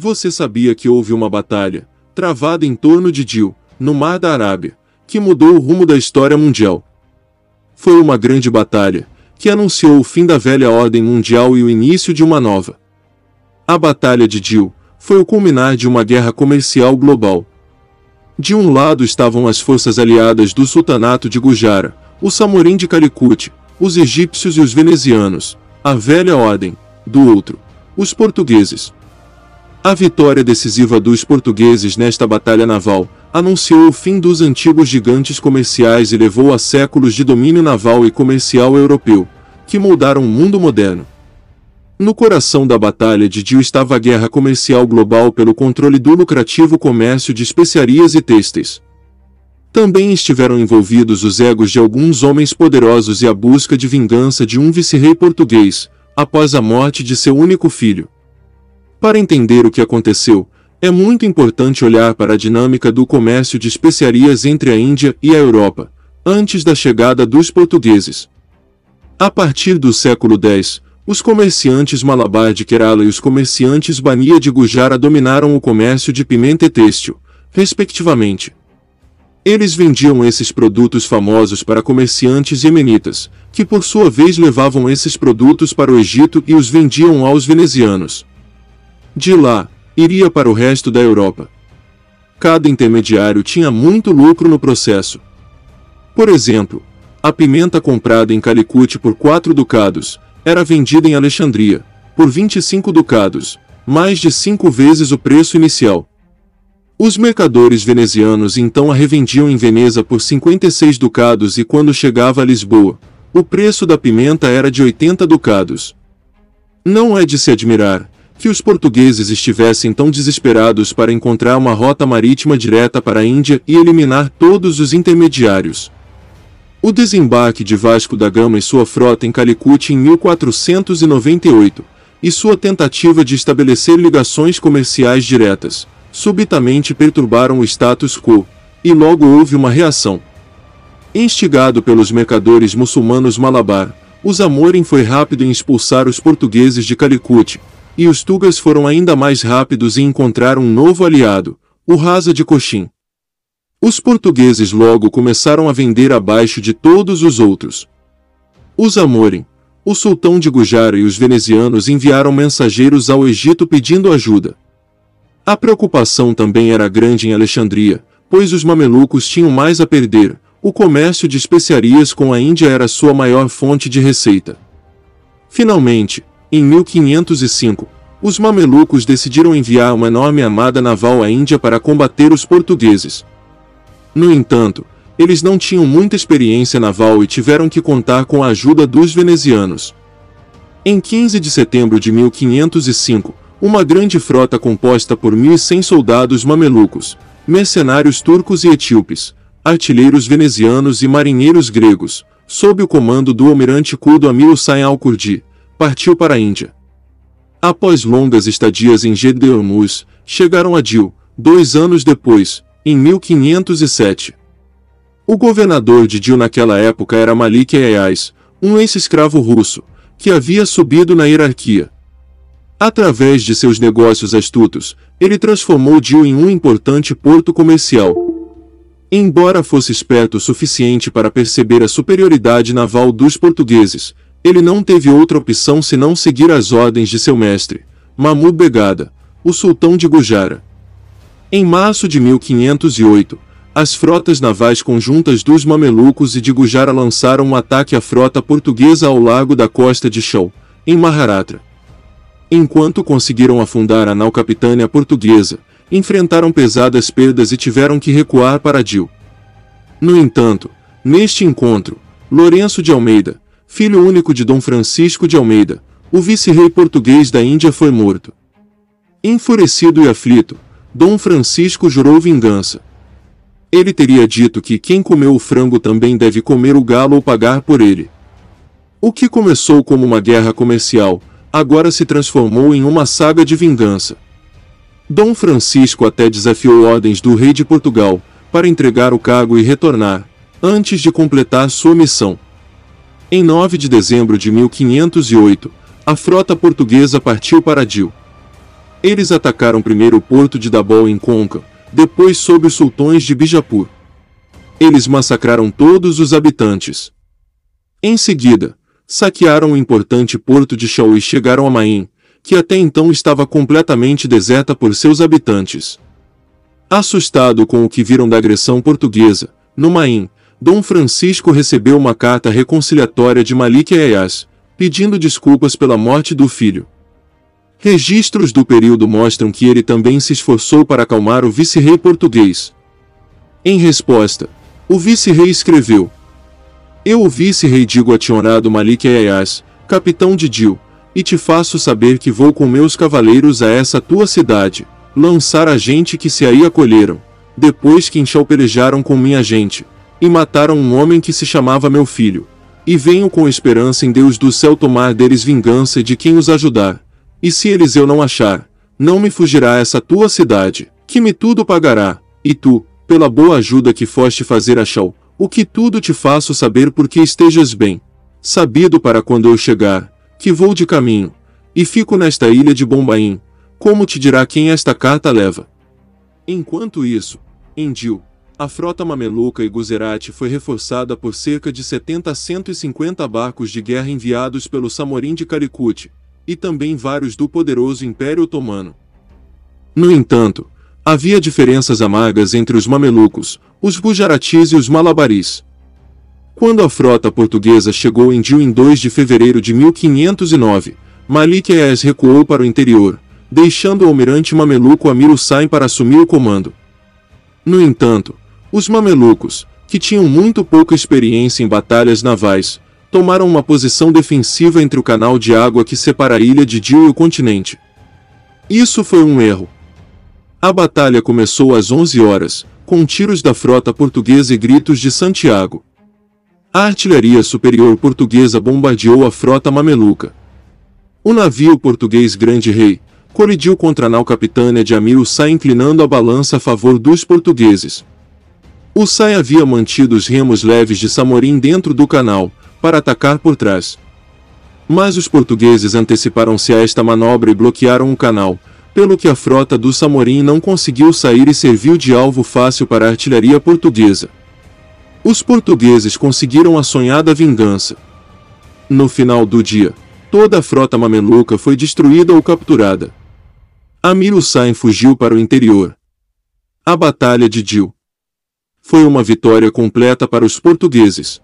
Você sabia que houve uma batalha, travada em torno de Dil, no Mar da Arábia, que mudou o rumo da história mundial? Foi uma grande batalha, que anunciou o fim da velha ordem mundial e o início de uma nova. A Batalha de Dil foi o culminar de uma guerra comercial global. De um lado estavam as forças aliadas do Sultanato de Gujara, o Samorim de Calicut, os egípcios e os venezianos, a velha ordem; do outro, os portugueses. A vitória decisiva dos portugueses nesta batalha naval anunciou o fim dos antigos gigantes comerciais e levou a séculos de domínio naval e comercial europeu, que moldaram o mundo moderno. No coração da Batalha de Dil estava a guerra comercial global pelo controle do lucrativo comércio de especiarias e têxteis. Também estiveram envolvidos os egos de alguns homens poderosos e a busca de vingança de um vice-rei português, após a morte de seu único filho. Para entender o que aconteceu, é muito importante olhar para a dinâmica do comércio de especiarias entre a Índia e a Europa, antes da chegada dos portugueses. A partir do século X, os comerciantes Malabar de Kerala e os comerciantes Bania de Gujara dominaram o comércio de pimenta e têxtil, respectivamente. Eles vendiam esses produtos famosos para comerciantes iemenitas, que por sua vez levavam esses produtos para o Egito e os vendiam aos venezianos. De lá, iria para o resto da Europa. Cada intermediário tinha muito lucro no processo. Por exemplo, a pimenta comprada em Calicut por 4 ducados, era vendida em Alexandria, por 25 ducados, mais de 5 vezes o preço inicial. Os mercadores venezianos então a revendiam em Veneza por 56 ducados e quando chegava a Lisboa, o preço da pimenta era de 80 ducados. Não é de se admirar que os portugueses estivessem tão desesperados para encontrar uma rota marítima direta para a Índia e eliminar todos os intermediários. O desembarque de Vasco da Gama e sua frota em Calicut em 1498, e sua tentativa de estabelecer ligações comerciais diretas, subitamente perturbaram o status quo, e logo houve uma reação. Instigado pelos mercadores muçulmanos Malabar, o Zamorin foi rápido em expulsar os portugueses de Calicut, e os Tugas foram ainda mais rápidos em encontrar um novo aliado, o Rasa de Cochin. Os portugueses logo começaram a vender abaixo de todos os outros. O Zamorin, o sultão de Gujara e os venezianos enviaram mensageiros ao Egito pedindo ajuda. A preocupação também era grande em Alexandria, pois os mamelucos tinham mais a perder, o comércio de especiarias com a Índia era sua maior fonte de receita. Finalmente, em 1505, os mamelucos decidiram enviar uma enorme armada naval à Índia para combater os portugueses. No entanto, eles não tinham muita experiência naval e tiveram que contar com a ajuda dos venezianos. Em 15 de setembro de 1505, uma grande frota composta por 1.100 soldados mamelucos, mercenários turcos e etíopes, artilheiros venezianos e marinheiros gregos, sob o comando do almirante curdo Amir Hussain al-Kurdi, partiu para a Índia. Após longas estadias em Jeddah e Hormuz, chegaram a Dil, 2 anos depois, em 1507. O governador de Dil naquela época era Malik Ayaz, um ex-escravo russo, que havia subido na hierarquia. Através de seus negócios astutos, ele transformou Dil em um importante porto comercial. Embora fosse esperto o suficiente para perceber a superioridade naval dos portugueses, ele não teve outra opção senão seguir as ordens de seu mestre, Mahmud Begada, o sultão de Gujara. Em março de 1508, as frotas navais conjuntas dos mamelucos e de Gujara lançaram um ataque à frota portuguesa ao largo da costa de Chau, em Maharashtra. Enquanto conseguiram afundar a nau capitânia portuguesa, enfrentaram pesadas perdas e tiveram que recuar para Dil. No entanto, neste encontro, Lourenço de Almeida, filho único de Dom Francisco de Almeida, o vice-rei português da Índia, foi morto. Enfurecido e aflito, Dom Francisco jurou vingança. Ele teria dito que quem comeu o frango também deve comer o galo ou pagar por ele. O que começou como uma guerra comercial, agora se transformou em uma saga de vingança. Dom Francisco até desafiou ordens do rei de Portugal, para entregar o cargo e retornar, antes de completar sua missão. Em 9 de dezembro de 1508, a frota portuguesa partiu para Dil. Eles atacaram primeiro o porto de Dabol em Konkan, depois sob os sultões de Bijapur. Eles massacraram todos os habitantes. Em seguida, saquearam o importante porto de Shaw e chegaram a Main, que até então estava completamente deserta por seus habitantes. Assustado com o que viram da agressão portuguesa, no Main, Dom Francisco recebeu uma carta reconciliatória de Malik Ayaz, pedindo desculpas pela morte do filho. Registros do período mostram que ele também se esforçou para acalmar o vice-rei português. Em resposta, o vice-rei escreveu: Eu, o vice-rei, digo a ti, honrado Malik Ayaz, capitão de Dil, e te faço saber que vou com meus cavaleiros a essa tua cidade, lançar a gente que se aí acolheram, depois que enxalpelejaram com minha gente, e mataram um homem que se chamava meu filho, e venho com esperança em Deus do céu tomar deles vingança e de quem os ajudar, e se eles eu não achar, não me fugirá essa tua cidade, que me tudo pagará, e tu, pela boa ajuda que foste fazer a Shaw, o que tudo te faço saber porque estejas bem, sabido para quando eu chegar, que vou de caminho, e fico nesta ilha de Bombaim, como te dirá quem esta carta leva. Enquanto isso, em Dil, a frota mameluca e Guzerat foi reforçada por cerca de 70 a 150 barcos de guerra enviados pelo Samorim de Calicut, e também vários do poderoso Império Otomano. No entanto, havia diferenças amargas entre os mamelucos, os Gujaratis e os Malabaris. Quando a frota portuguesa chegou em Dil em 2 de fevereiro de 1509, Malik Ayaz recuou para o interior, deixando o almirante mameluco Amir Hussain para assumir o comando. No entanto, os mamelucos, que tinham muito pouca experiência em batalhas navais, tomaram uma posição defensiva entre o canal de água que separa a ilha de Dil e o continente. Isso foi um erro. A batalha começou às 11 horas, com tiros da frota portuguesa e gritos de Santiago. A artilharia superior portuguesa bombardeou a frota mameluca. O navio português Grande Rei colidiu contra a nau capitânia de Amir Hussain, inclinando a balança a favor dos portugueses. Hussain havia mantido os remos leves de Samorim dentro do canal, para atacar por trás. Mas os portugueses anteciparam-se a esta manobra e bloquearam o canal, pelo que a frota do Samorim não conseguiu sair e serviu de alvo fácil para a artilharia portuguesa. Os portugueses conseguiram a sonhada vingança. No final do dia, toda a frota mameluca foi destruída ou capturada. Amir Hussain fugiu para o interior. A Batalha de Dil foi uma vitória completa para os portugueses.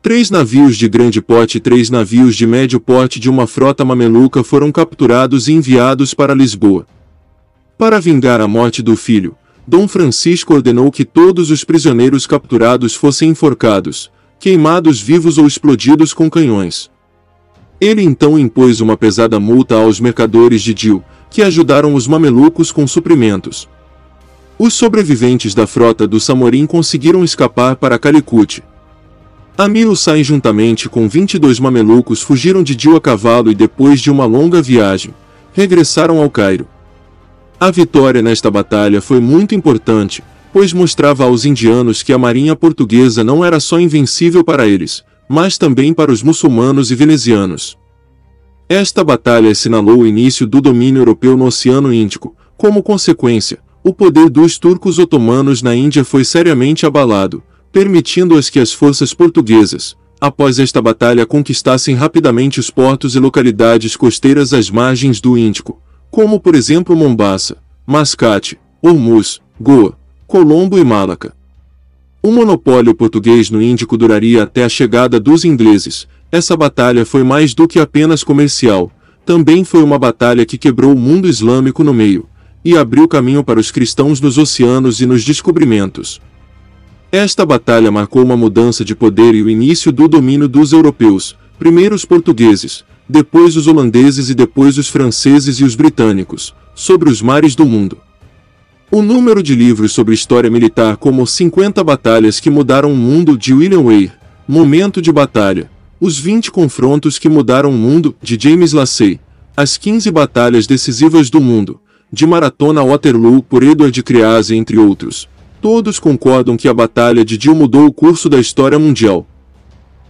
3 navios de grande porte e 3 navios de médio porte de uma frota mameluca foram capturados e enviados para Lisboa. Para vingar a morte do filho, Dom Francisco ordenou que todos os prisioneiros capturados fossem enforcados, queimados vivos ou explodidos com canhões. Ele então impôs uma pesada multa aos mercadores de Dil, que ajudaram os mamelucos com suprimentos. Os sobreviventes da frota do Samorim conseguiram escapar para Calicut. Amir Hussain juntamente com 22 mamelucos fugiram de Dil a cavalo e depois de uma longa viagem, regressaram ao Cairo. A vitória nesta batalha foi muito importante, pois mostrava aos indianos que a marinha portuguesa não era só invencível para eles, mas também para os muçulmanos e venezianos. Esta batalha assinalou o início do domínio europeu no Oceano Índico. Como consequência, o poder dos turcos otomanos na Índia foi seriamente abalado, permitindo-as que as forças portuguesas, após esta batalha, conquistassem rapidamente os portos e localidades costeiras às margens do Índico, como por exemplo Mombasa, Mascate, Hormuz, Goa, Colombo e Malaca. O monopólio português no Índico duraria até a chegada dos ingleses. Essa batalha foi mais do que apenas comercial, também foi uma batalha que quebrou o mundo islâmico no meio, e abriu caminho para os cristãos nos oceanos e nos descobrimentos. Esta batalha marcou uma mudança de poder e o início do domínio dos europeus, primeiro os portugueses, depois os holandeses e depois os franceses e os britânicos, sobre os mares do mundo. O número de livros sobre história militar como 50 batalhas que mudaram o mundo de William Weir, Momento de Batalha, os 20 confrontos que mudaram o mundo de James Lassay, as 15 batalhas decisivas do mundo, de Maratona Waterloo por Edward Creasy, entre outros. Todos concordam que a Batalha de Dil mudou o curso da história mundial.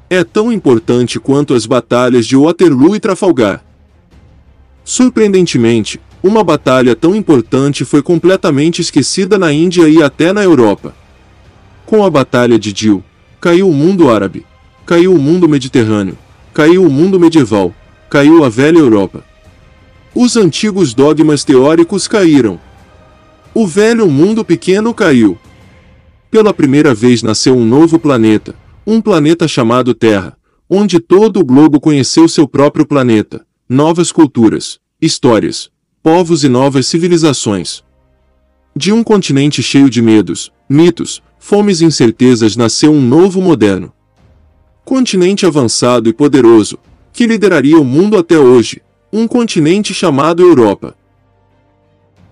É tão importante quanto as batalhas de Waterloo e Trafalgar. Surpreendentemente, uma batalha tão importante foi completamente esquecida na Índia e até na Europa. Com a Batalha de Dil, caiu o mundo árabe, caiu o mundo mediterrâneo, caiu o mundo medieval, caiu a velha Europa. Os antigos dogmas teóricos caíram. O velho mundo pequeno caiu. Pela primeira vez nasceu um novo planeta, um planeta chamado Terra, onde todo o globo conheceu seu próprio planeta, novas culturas, histórias, povos e novas civilizações. De um continente cheio de medos, mitos, fomes e incertezas nasceu um novo moderno continente avançado e poderoso, que lideraria o mundo até hoje, um continente chamado Europa.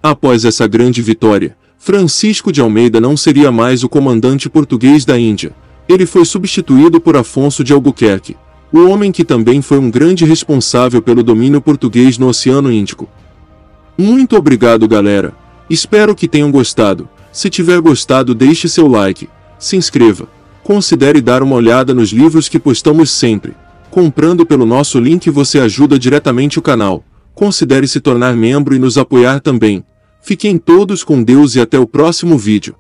Após essa grande vitória, Francisco de Almeida não seria mais o comandante português da Índia, ele foi substituído por Afonso de Albuquerque, o homem que também foi um grande responsável pelo domínio português no Oceano Índico. Muito obrigado, galera. Espero que tenham gostado. Se tiver gostado, deixe seu like, se inscreva, considere dar uma olhada nos livros que postamos sempre. Comprando pelo nosso link você ajuda diretamente o canal. Considere se tornar membro e nos apoiar também. Fiquem todos com Deus e até o próximo vídeo.